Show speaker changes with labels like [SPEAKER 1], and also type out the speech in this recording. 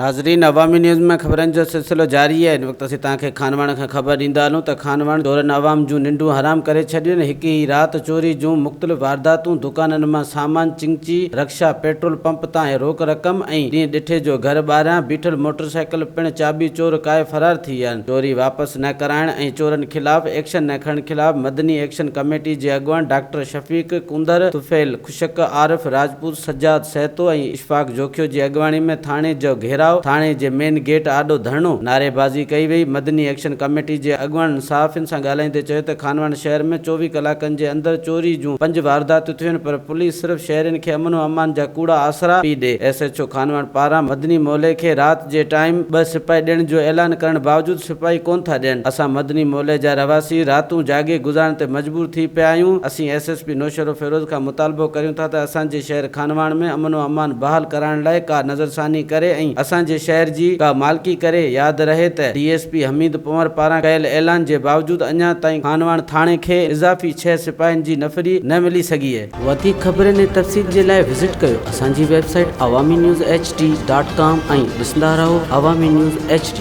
[SPEAKER 1] नाज़रीन, अवामी न्यूज़ में ख़बरनि जो सिलसिलो जारी है। इन वक़्तु असीं तव्हांखे खानवाण खां ख़बर ॾींदा हलूं त खानवाण चोरनि अवाम जूं निंडूं हराम करे छॾियूं आहिनि। हिकु ई राति चोरी जूं मुख़्तलिफ़ वारदातूं, दुकाननि मां सामान, चिंची, रक्षा, पेट्रोल पंप तां रोक रक़म ऐं ॾींहुं ॾिठे जो घर ॿाहिरां बीठल मोटरसाइकिल पिणु चाबी चोर काए फरार थी विया आहिनि। चोरी वापसि न कराइण ऐं चोरनि ख़िलाफ़ एक्शन न खणण ख़िलाफ़ मदनी एक्शन कमेटी जे अॻुवान डॉक्टर शफ़ीक कुंदर, तुफ़ैल खुशक, आरिफ राजपूत, सज्जाद सहतो ऐं इशफाक जोखियो जी अॻुवाणी में थाणे जो घेराव, थाणे जे मेन गेट आॾो धरणो, नारेबाज़ी कई वई। मदनी एक्शन कमेटी जे अॻुवान सहाफ़ियुनि सां ॻाल्हाईंदे चयो त खानवाण शहर में 24 कलाकनि जे अंदरि चोरी जूं 5 वारदातूं थियूं आहिनि, पर पुलिस सिर्फ़ शहरियुनि खे अमन अमान जा कूड़ा आसरा पई ॾे। SHO खानवाण पारां मदनी मोहल्ले खे राति जे टाइम 2 सिपाही ॾियण जो ऐलान करण बावजूदि सिपाही कोन था ॾियनि। असां मदनी मोहल्ले जा रवासी रातूं जागे गुज़ारण ते मजबूर थी पिया आहियूं। असीं SSP नौशरो फिरोज़ खां मुतालबो करियूं था त असांजे शहर खानवाण में अमन अमान बहाल कराइण लाइ का नज़रसानी करे ऐं असांजे शहर जी का मालिकी करे। यादि रहे त DSP हमीद पंवर पारां कयल ऐलान जे बावजूदि अञा ताईं खानवाण थाणे खे इज़ाफ़ी 6 सिपाहियुनि जी नफ़री न मिली सघी आहे। वधीक ख़बरुनि ऐं तफ़सील जे लाइ विज़िट कयो असांजी वेबसाइट awamiNewsHD.com ऐं ॾिसंदा रहो अवामी न्यूज़ HD।